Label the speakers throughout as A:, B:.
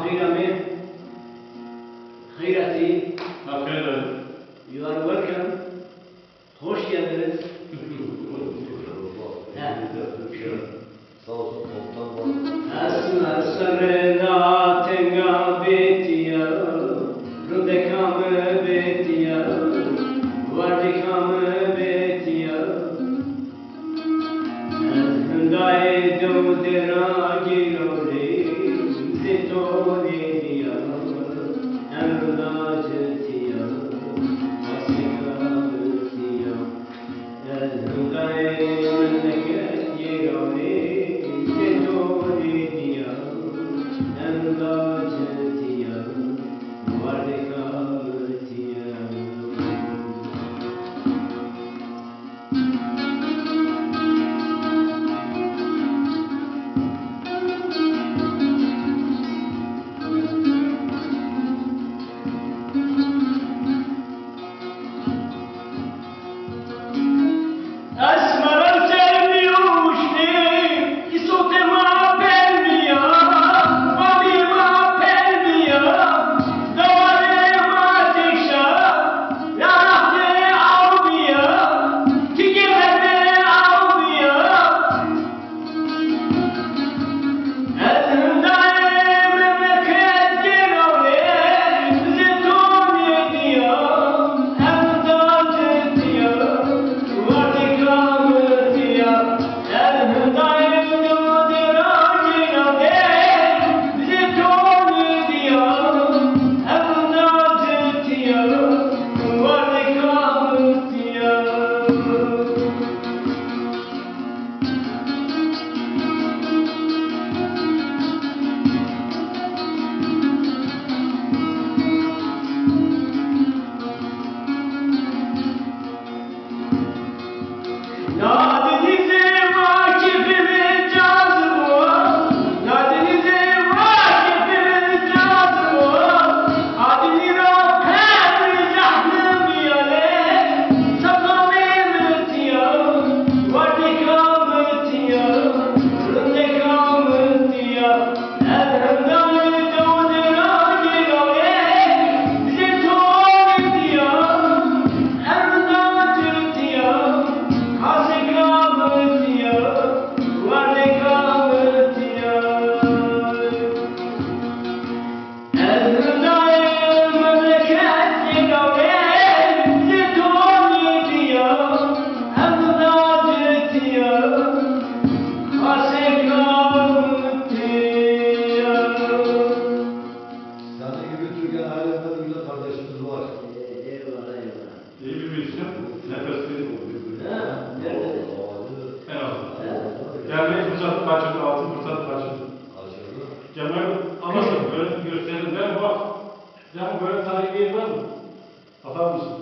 A: Ahirami, Hayrati,
B: Hakikaten.
A: you are welcome. Hoş geldiniz.
C: Sağ olsun komutan var.
A: Asla sarına tenga betiya, rudekame betiya, vardikame betiya. Hındaye dodera girore, zetore diya, emrda jetiya, asika betiya. Hındaye memleket girore,
B: Gelmeyi fırsat kaçırdı, altın fırsat kaçırdı. Cemal anlasın, böyle gösterelim. Ben bak, Cemal böyle tarihi bir yer var mı? Atar mısın?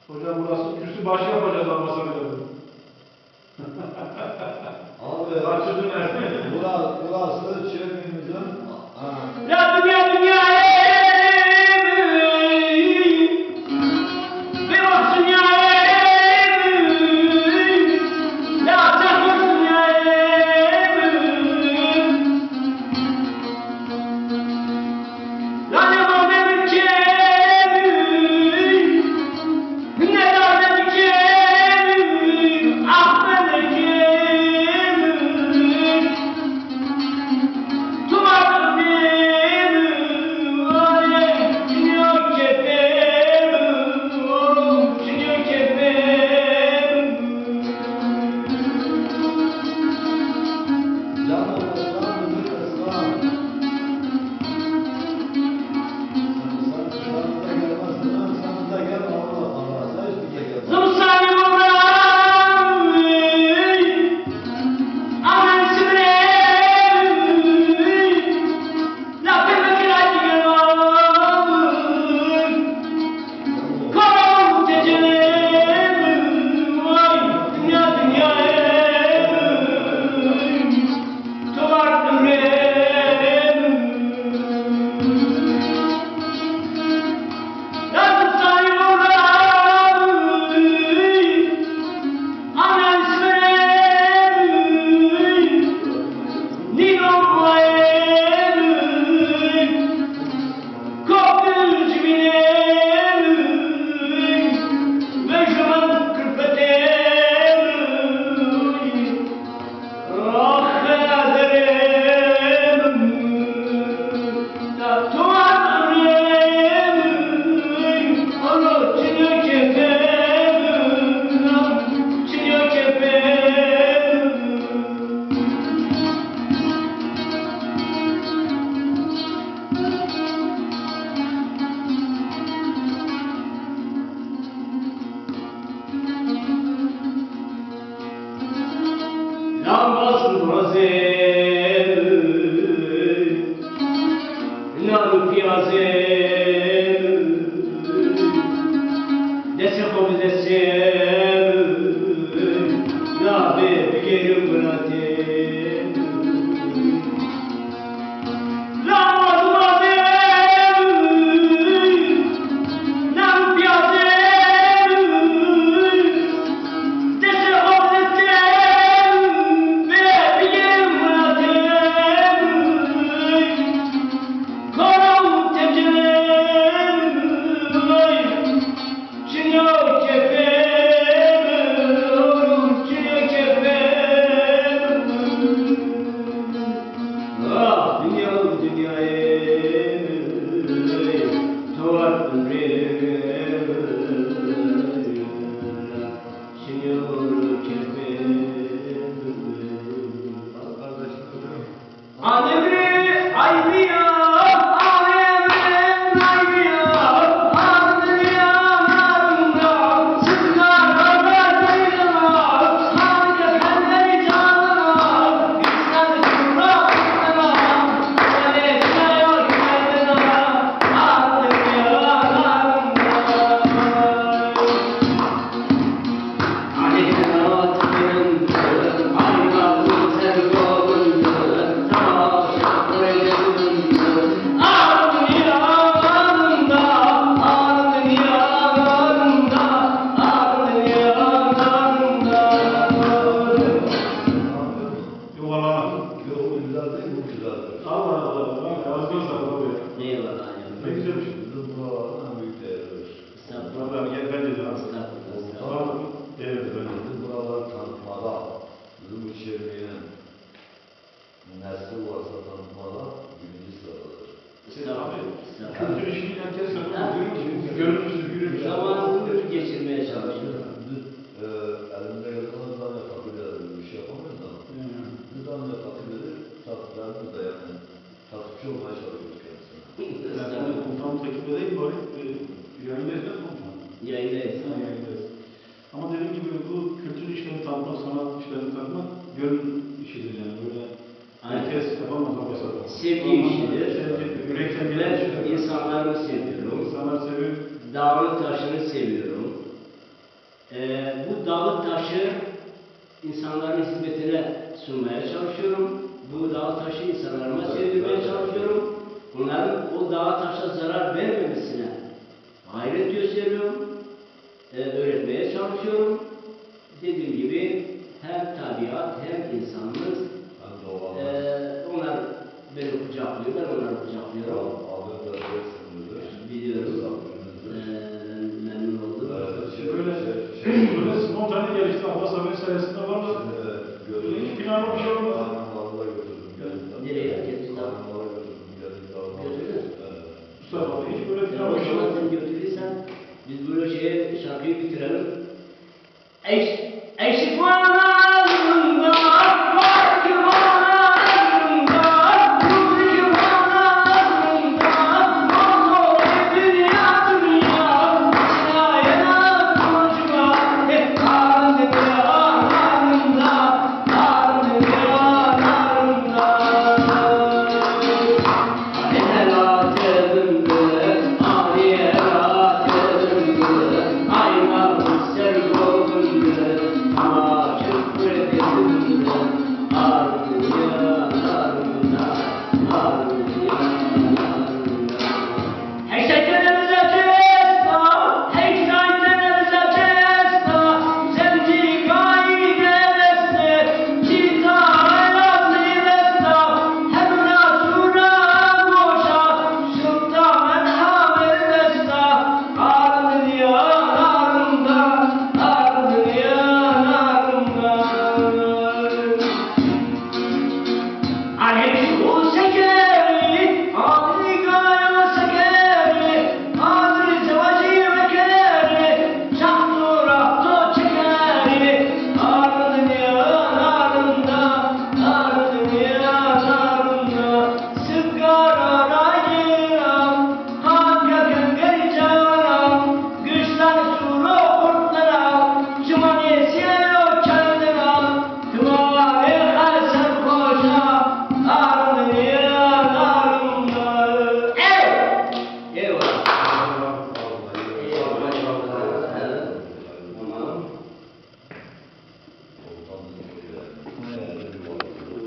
B: Hocam burası kürsü başı yapacağız almasa bile.
C: Abi,
B: Kaçırdın nerede?
C: burası Çelik'imizin...
A: Ya dünya bir baksın ya ya çakırsın ya la ne var ne bir ne var ne bir ah ne bir Alemi ayrıyor, alemin ayrıyor, ardın yanlarında, sızlar ömrümüzüne, sadece kendini canına, bizden şura kutuna, öylesine yok kendine, ardın yanlarında. Aleyhine atımın, aynasın sevdolun, taşak koyduğun, ardın yanlarında, ardın yanlarında, ardın yanlarında.
B: Yuvarlanan.
C: Yok bu güzel değil, bu güzeldir.
B: Allah Allah. Bak ağzına sağlık abi.
A: Neye var lan
B: Ne güzel bir şey.
C: Bizim buraların en büyük değeridir.
A: Estağfurullah.
B: Vallahi gel bence de az.
A: Estağfurullah.
B: Tamam mı? Evet bence.
C: Bizim buraları tanıtmada, bizim bu çevrenin nesli varsa tanıtmada birinci sıradadır.
B: Abi,
A: Estağfurullah.
B: kültür işini herkes yapıyor. Görünüşü, yürüyüşü.
A: Zamanını geçirmeye çalışıyorum.
C: Biz elimde yazılan tane fakültede bir şey yapamayız ama biz de ancak fakültede tatlılarımız da yani tatlıcı olmaya çalışıyoruz kendisine.
B: Yani komutan takip edeyim bari. Yayındayız değil mi komutan?
A: Yayındayız.
B: Ha, yayındayız. Ama dediğim gibi bu kültür işlerini tanıtmak, sanat işlerini tanıtmak gönül işidir yani. Böyle herkes yapamaz o mesela.
A: Sevgi işidir.
B: Sevgi, yürekten gelen
A: Ben
B: işidir.
A: insanlarını seviyorum.
B: İnsanlar seviyor.
A: Dağın taşını seviyorum. Bu dağ taşı insanların hizmetine sunmaya çalışıyorum. Bu dağ taşı insanlarıma sevdirmeye çalışıyorum. Bunların o dağ taşa zarar vermemesine gayret gösteriyorum. Öğretmeye çalışıyorum. Dediğim gibi hem tabiat hem insanımız
C: Hem doğal.
A: onlar beni kucaklıyor, ben onları kucaklıyorum.
C: Abi de dersinizdir.
A: Biliyorum. Memnun oldum.
B: Böyle spontane gelişti. Allah sabır sayesinde var da
C: Görüyoruz.
B: hiç planlı bir şey